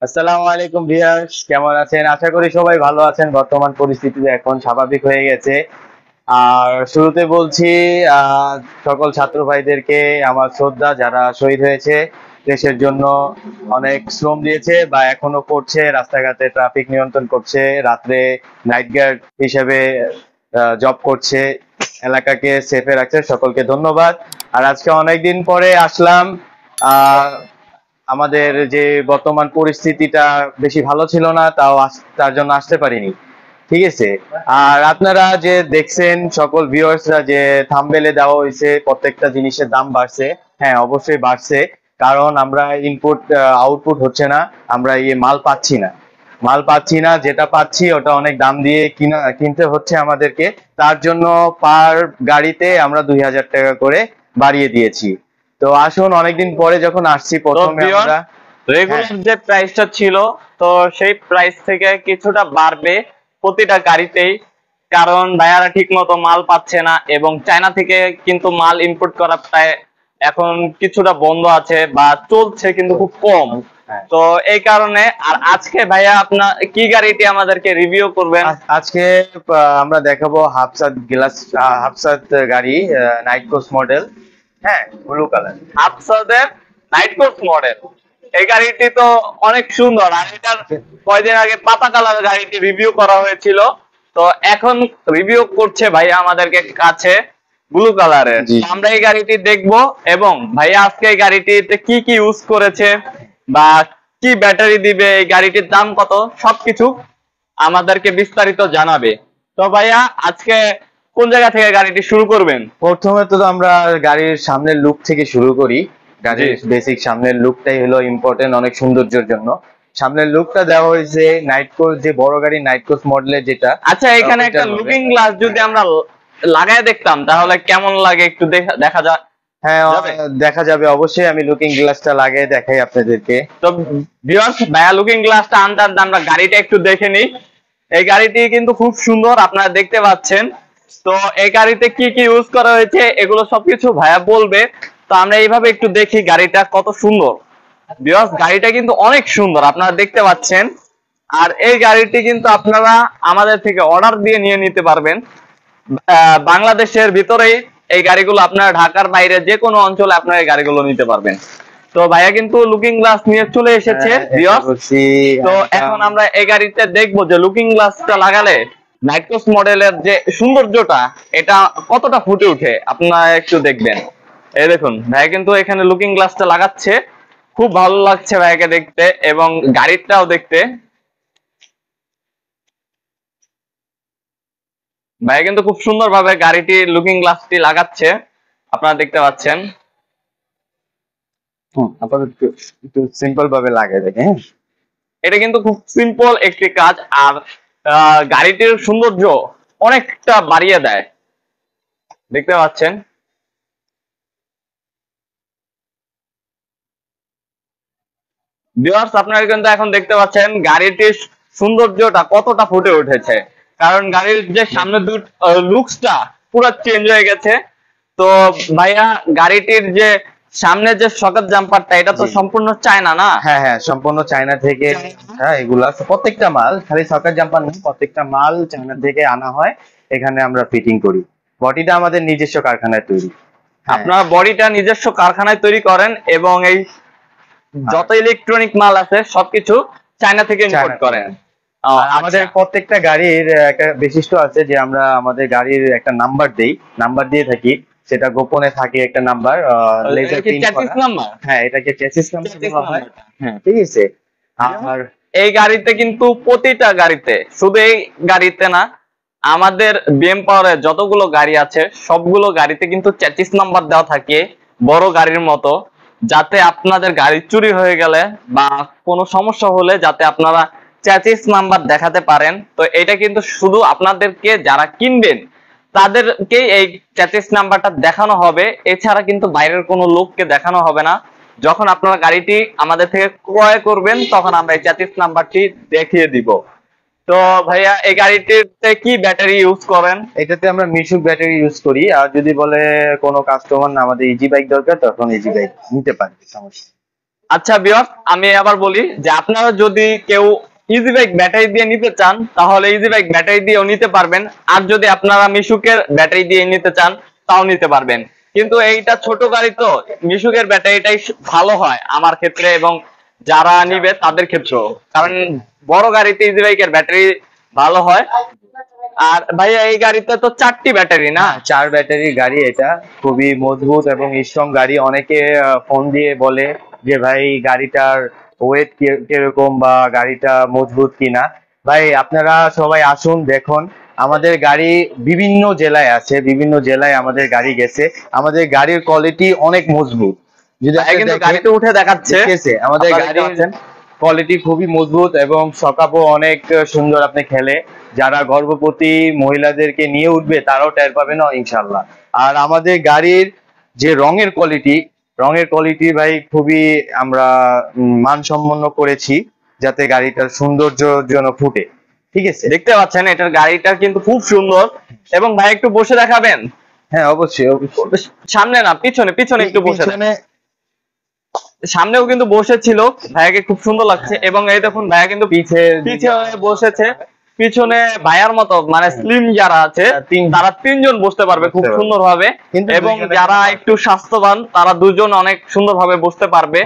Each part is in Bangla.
আসসালামু আলাইকুম ভিউয়ার্স, কেমন আছেন? আশা করি সবাই ভালো আছেন। বর্তমান পরিস্থিতিতে এখন স্বাভাবিক হয়ে গেছে। আর শুরুতে বলছি আহ, সকল ছাত্র ভাইদেরকে আমার শ্রদ্ধা, যারা শহীদ হয়েছে দেশের জন্য, অনেক শ্রম দিয়েছে বা এখনো করছে, রাস্তাঘাটে ট্রাফিক নিয়ন্ত্রণ করছে, রাত্রে নাইট গার্ড হিসেবে জব করছে, এলাকাকে সেফে রাখছে। সকলকে ধন্যবাদ। আর আজকে অনেকদিন পরে আসলাম। আহ আমাদের যে বর্তমান পরিস্থিতিটা বেশি ভালো ছিল না, তার জন্য আসতে পারিনি। ঠিক আছে। আর আপনারা যে দেখছেন, সকল ভিউয়ার্সরা, যে থাম্বনেলে দেওয়া হয়েছে প্রত্যেকটা জিনিসের দাম বাড়ছে। হ্যাঁ, অবশ্যই বাড়ছে। কারণ আমরা ইনপুট আউটপুট হচ্ছে না, আমরা মাল পাচ্ছি না, যেটা পাচ্ছি ওটা অনেক দাম দিয়ে কিনতে হচ্ছে আমাদেরকে। তার জন্য পার গাড়িতে আমরা 2000 টাকা করে বাড়িয়ে দিয়েছি। তো আসুন, অনেকদিন পরে যখন আসছি, প্রথমে আমরা হ্যাঁ রেগুলার যে প্রাইসটা ছিল, তো সেই প্রাইস থেকে কিছুটা বাড়বে প্রতিটা গাড়িতেই। কারণ ভাইয়ারা ঠিক মতো মাল পাচ্ছে না, এবং চায়না থেকে কিন্তু মাল ইম্পোর্ট করা প্রায় এখন কিছুটা বন্ধ আছে বা চলছে, কিন্তু খুব কম। হ্যাঁ তো এই কারণে। আর আজকে ভাইয়া আপনার কি গাড়িটি আমাদেরকে রিভিউ করবেন? আজকে আমরা দেখাবো হাফসাত গাড়ি, নাইট কোর্স মডেল। হ্যাঁ, ব্লু কালার। আফসাদের নাইট কোর্স মডেল। এই গাড়িটি তো অনেক সুন্দর, আর এটার কয়দিন আগে পাতা কালার গাড়িটি রিভিউ করা হয়েছিল। তো এখন রিভিউ করছে ভাইয়া আমাদেরকে কাছে ব্লু কালারের। জি। আমরা এই গাড়িটি দেখবো, এবং ভাইয়া আজকে এই গাড়িটিতে কি কি ইউজ করেছে বা কি ব্যাটারি দিবে, এই গাড়িটির দাম কত, সবকিছু আমাদেরকে বিস্তারিত জানাবে। তো ভাইয়া আজকে কোন জায়গা থেকে গাড়িটি শুরু করবেন? প্রথমে তো আমরা গাড়ির সামনের লুক থেকে শুরু করি। গাড়ির বেসিক সামনের লুকটাই হলো ইম্পর্টেন্ট, অনেক সৌন্দর্যের জন্য। সামনের লুকটা দেওয়া হয়েছে নাইট কোর্স, যে বড় গাড়ি নাইট কোর্স মডেলের যেটা। আচ্ছা, এখানে একটা ওইটার হবে। লুকিং গ্লাস যদি আমরা লাগায় দেখতাম তাহলে কেমন লাগে একটু দেখা যাক। হ্যাঁ, যাবে? দেখা যাবে অবশ্যই। আমি লুকিং গ্লাসটা লাগিয়ে দেখাই আপনাদেরকে। তো ভিউয়ার্স, ভাইয়া লুকিং গ্লাসটা আনতে আনতে আমরা গাড়িটা একটু দেখে নিই। এই গাড়িটি কিন্তু খুব সুন্দর, আপনারা দেখতে পাচ্ছেন। তো এই গাড়িতে কি কি ইউজ করা হয়েছে এগুলো সবকিছু ভাইয়া বলবে। তো আমরা এইভাবে একটু দেখি গাড়িটা কত সুন্দর। ভিউয়ার্স, গাড়িটা কিন্তু অনেক সুন্দর, আপনারা দেখতে পাচ্ছেন। আর এই গাড়িটি কিন্তু আপনারা আমাদের থেকে অর্ডার দিয়ে নিয়ে নিতে পারবেন। বাংলাদেশের ভিতরেই এই গাড়িগুলো, আপনারা ঢাকার বাইরে যে কোনো অঞ্চলে আপনারা এই গাড়িগুলো নিতে পারবেন। তো ভাইয়া কিন্তু লুকিং গ্লাস নিয়ে চলে এসেছে ভিউয়ার্স। তো এখন আমরা এই গাড়িতে দেখবো যে লুকিং গ্লাসটা লাগালে নাইট্রোস মডেলের যে সৌন্দর্যটা, এটা কতটা ফুটে উঠে আপনারা একটু দেখবেন। এই দেখুন, ভাইয়া কিন্তু এখানে লুকিং গ্লাসটা লাগাচ্ছে। খুব ভালো লাগছে ভাইয়াকে দেখতে, এবং গাড়িটাও দেখতে। ভাইয়া কিন্তু খুব সুন্দর ভাবে গাড়িটি লুকিং গ্লাসটি লাগাচ্ছে, আপনারা দেখতে পাচ্ছেন। আপনাদের একটু সিম্পল ভাবে লাগাই দেখে। হ্যাঁ, এটা কিন্তু খুব সিম্পল একটি কাজ, আর গাড়িটির সৌন্দর্য অনেকটা বাড়িয়ে দেয়, দেখতে পাচ্ছেন। ভিউয়ার্স, আপনারা কিন্তু এখন দেখতে পাচ্ছেন গাড়িটির সৌন্দর্যটা কতটা ফুটে উঠেছে। কারণ গাড়ির যে সামনে লুকসটা পুরো চেঞ্জ হয়ে গেছে। তো ভাইয়া, গাড়িটির যে সামনে যে শকের জাম্পারটা, এটা তো জি। সম্পূর্ণ চায়না না? হ্যাঁ হ্যাঁ, সম্পূর্ণ চায়না থেকে। হ্যাঁ, এগুলা প্রত্যেকটা মাল, খালি সরকার জাম্পার না, প্রত্যেকটা মাল চায়না থেকে আনা হয়। এখানে আমরা ফিটিং করি। বডিটা আমাদের নিজস্ব কারখানায় তৈরি। হ্যাঁ, আপনারা বডিটা নিজস্ব কারখানায় তৈরি করেন, এবং এই যত ইলেকট্রনিক মাল আছে সবকিছু চায়না থেকে ইম্পোর্ট চায়না করেন। আর আমাদের প্রত্যেকটা গাড়ির একটা বৈশিষ্ট্য আছে, যে আমরা আমাদের গাড়ির একটা নাম্বার দেই, নাম্বার দিয়ে থাকি। সেটা গোপনে থাকে একটা নাম্বার, লেজার প্রিন্ট করা। নাম্বার। হ্যাঁ, এটাকে চেসিস নাম্বার বলা হয়। হ্যাঁ, ঠিক আছে। আর এই গাড়িতে কিন্তু প্রতিটা গাড়িতে, শুধু এই গাড়িতে না, আমাদের বিএম পাওয়ারের যতগুলো গাড়ি আছে সবগুলো গাড়িতে কিন্তু 33 নাম্বার দেওয়া থাকে, বড় গাড়ির মতো। যাতে আপনাদের গাড়ি চুরি হয়ে গেলে বা কোনো সমস্যা হলে যাতে আপনারা 33 নাম্বার দেখাতে পারেন। তো এটা কিন্তু শুধু আপনাদেরকে যারা কিনবেন তাদেরকেই এই 33 নাম্বারটা দেখানো হবে, এছাড়া কিন্তু বাইরের কোনো লোককে দেখানো হবে না। যখন আপনারা গাড়িটি আমাদের থেকে ক্রয় করবেন তখন আমরা এই 33 নাম্বারটি দেখিয়ে দিব। তো ভাইয়া, এই গাড়িটিতে কি ব্যাটারি ইউজ করেন? এটাতে আমরা মিশুক ব্যাটারি ইউজ করি। আর যদি বলে কোনো কাস্টমার না আমাদের ইজি বাইক দরকার, তখন ইজি বাইক নিতে পারে, সমস্যা নেই। আচ্ছা ভিউয়ার্স, আমি আবার বলি যে আপনারা যদি কেউ ইজি বাইক ব্যাটারি দিয়ে নিতে চান তাহলে ইজি বাইক ব্যাটারি দিয়েও নিতে পারবেন, আর যদি আপনারা মিশুকের ব্যাটারি দিয়ে নিতে চান তাও নিতে পারবেন। কিন্তু এইটা ছোট গাড়ি তো মিশুকের ব্যাটারিটাই ভালো হয় আমার ক্ষেত্রে এবং যারা নিবে তাদের ক্ষেত্রেও, কারণ বড় গাড়িতে ইজি বাইকের ব্যাটারি ভালো হয়। আর ভাইয়া এই গাড়িতে তো 4টি ব্যাটারি না? 4 ব্যাটারির গাড়ি, এটা খুবই মজবুত এবং স্ট্রং গাড়ি। অনেকে ফোন দিয়ে বলে যে ভাই গাড়িটার ওয়েট কিরকম বা গাড়িটা মজবুত কিনা। ভাই আপনারা সবাই আসুন দেখুন, আমাদের গাড়ি বিভিন্ন জেলায় আছে, বিভিন্ন জেলায় আমাদের গাড়ি গেছে। আমাদের গাড়ির কোয়ালিটি অনেক মজবুত। যদি আপনি কিন্তু দেখেন, গাড়িতে উঠে দেখাচ্ছে আমাদের আপনারা দেখতে গাড়ির পাচ্ছেন। কোয়ালিটি খুবই মজবুত এবং সকাপও অনেক সুন্দর। আপনি খেলে যারা গর্ভবতী মহিলাদেরকে নিয়ে উঠবে তারাও টের পাবে না ইনশাল্লাহ। আর আমাদের গাড়ির যে রঙের কোয়ালিটি ভাই খুবই আমরা মানসম্পন্ন করেছি, যাতে গাড়িটার সৌন্দর্য যেন ফুটে। ঠিক আছে, দেখতে পাচ্ছেন এটার গাড়িটা কিন্তু খুব সুন্দর। এবং ভাই একটু বসে দেখাবেন? হ্যাঁ অবশ্যই অবশ্যই। সামনে না পিছনে, পিছনে একটু বসে দেন। পিছনে সামনেও কিন্তু বসেছিল, ভাইয়াকে খুব সুন্দর লাগছে। এবং এই দেখুন ভাইয়া কিন্তু পিছে হয়ে বসেছে। পিছনে ভাইয়ার মতো মানে স্লিম যারা আছে তারা 3জন বসতে পারবে খুব সুন্দর ভাবে, এবং যারা একটু স্বাস্থ্যবান তারা 2জন অনেক সুন্দর ভাবে বসতে পারবে।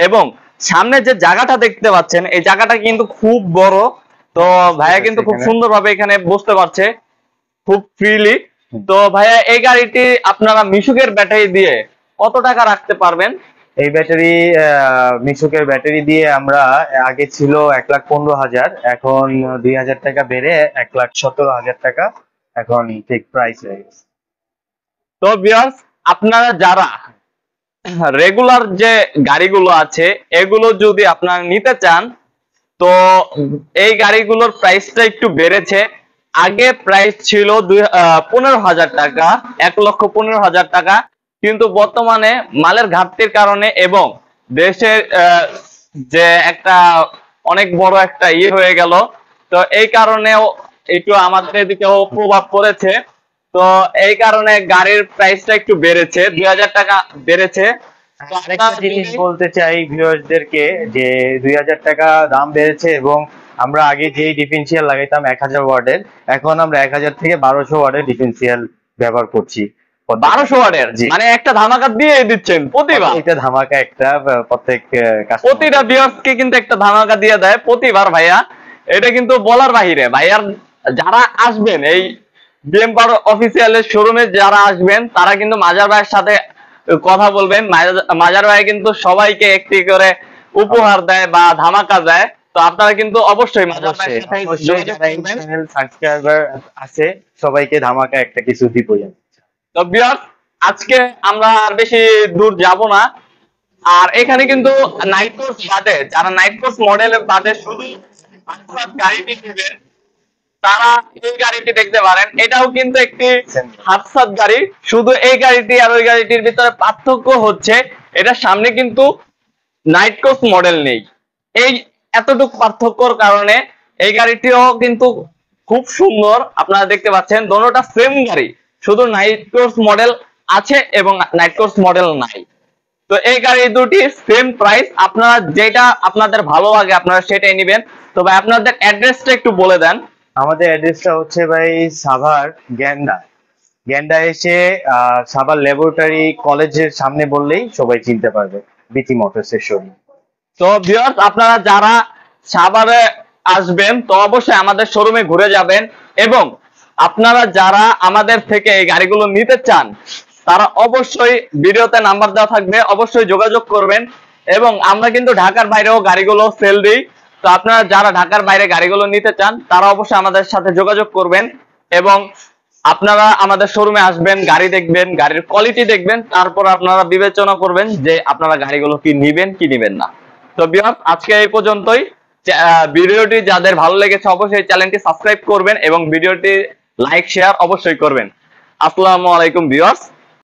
এবং সামনে যে জায়গাটা দেখতে পাচ্ছেন এই জায়গাটা কিন্তু খুব বড়, তো ভাইয়া কিন্তু খুব সুন্দর ভাবে এখানে বসতে পারছে খুব ফ্রিলি। তো ভাইয়া এই গাড়িটি আপনারা মিশুকের ব্যাটারি দিয়ে কত টাকা রাখতে পারবেন? এই ব্যাটারি মিশুকের ব্যাটারি দিয়ে আমরা আগে ছিল 1,15,000, এখন 2,000 টাকা বেড়ে 1,17,000 টাকা এখন ঠিক প্রাইস হয়ে গেছে। তো ভিউয়ার্স, আপনারা যারা রেগুলার যে গাড়িগুলো আছে এগুলো যদি আপনারা নিতে চান তো এই গাড়িগুলোর প্রাইসটা একটু বেড়েছে। আগে প্রাইস ছিল 15,000 টাকা, 1,15,000 টাকা, কিন্তু বর্তমানে মালের ঘাটতির কারণে এবং দেশের যে একটা অনেক বড় একটা হয়ে গেল, তো এই কারণেও একটু আমাদের এদিকেও প্রভাব পড়েছে। তো এই কারণে গাড়ির প্রাইসটা একটু বেড়েছে, 2,000 টাকা বেড়েছে। আরেকটা জিনিস বলতে চাই ভিউয়ার্সদেরকে যে 2,000 টাকা দাম বেড়েছে এবং আমরা আগে যেই ডিফারেন্সিয়াল লাগাইতাম 1,000 ওয়াটের, এখন আমরা 1,000 থেকে 1,200 ওয়াটের ডিফারেন্সিয়াল ব্যবহার করছি। 1,200 ওয়াটের মানে একটা ধামাকা দিয়ে দিচ্ছেন প্রতিবার? এটা ধামাকা একটা প্রত্যেক প্রতিটা ভিউয়ার্সকে কিন্তু একটা ধামাকা দিয়ে দেয় প্রতিবার ভাইয়া, এটা কিন্তু বলার বাহিরে। ভাইয়ার যারা আসবেন এই বিএমপার অফিসিয়ালের শোরুমে যারা আসবেন তারা কিন্তু মাজার ভাইয়ের সাথে কথা বলবেন। মাজার ভাই কিন্তু সবাইকে একটি করে উপহার দেয় বা ধামাকা দেয়, তো আপনারা কিন্তু অবশ্যই মাজার ভাইয়ের সাথে সাবস্ক্রাইবার আছে সবাইকে ধামাকা একটা কিছু দিবই। তো ভিউয়ার্স, আজকে আমরা আর বেশি দূর যাব না। আর এখানে কিন্তু নাইট কোর্স বাদে যারা নাইট কোর্স মডেলের বাদে শুধু গাড়িটি নেবেন তারা এই গাড়িটি দেখতে পারেন। এটাও কিন্তু একটি হাফসাত গাড়ি, শুধু এই গাড়িটি আর ওই গাড়িটির ভিতরে পার্থক্য হচ্ছে এটার সামনে কিন্তু নাইট কোর্স মডেল নেই। এই এতটুকু পার্থক্যর কারণে এই গাড়িটিও কিন্তু খুব সুন্দর। আপনারা দেখতে পাচ্ছেন দোনোটা সেম গাড়ি, শুধু নাইট কোর্স মডেল আছে এবং নাইট কোর্স মডেল নাই। তো এই গাড়ি দুটি সেম প্রাইস, আপনারা যেটা আপনাদের ভালো লাগে আপনারা সেটাই নেবেন। তো ভাই আপনাদের অ্যাড্রেসটা একটু বলে দেন। আমাদের অ্যাড্রেসটা হচ্ছে ভাই সাভার গ্যান্ডা এসে সাভার ল্যাবরেটরি কলেজের সামনে বললেই সবাই চিনতে পারবে, বিটি মোটরসের শোরুম। তো ভিউয়ার্স, আপনারা যারা সাভারে আসবেন তো অবশ্যই আমাদের শোরুমে ঘুরে যাবেন, এবং আপনারা যারা আমাদের থেকে এই গাড়িগুলো নিতে চান তারা অবশ্যই ভিডিওতে নাম্বার দেওয়া থাকবে, অবশ্যই যোগাযোগ করবেন। এবং আমরা কিন্তু ঢাকার বাইরেও গাড়িগুলো সেল দিই, তো আপনারা যারা ঢাকার বাইরে গাড়িগুলো নিতে চান তারা অবশ্যই আমাদের সাথে যোগাযোগ করবেন। এবং আপনারা আমাদের শোরুমে আসবেন, গাড়ি দেখবেন, গাড়ির কোয়ালিটি দেখবেন, তারপর আপনারা বিবেচনা করবেন যে আপনারা গাড়িগুলো কি নিবেন কি নিবেন না। তো ভিউয়ার্স, আজকে এই পর্যন্তই। ভিডিওটি যাদের ভালো লেগেছে অবশ্যই চ্যানেলটি সাবস্ক্রাইব করবেন এবং ভিডিওটি লাইক শেয়ার অবশ্যই করবেন। আসসালামু আলাইকুম ভিউয়ার্স।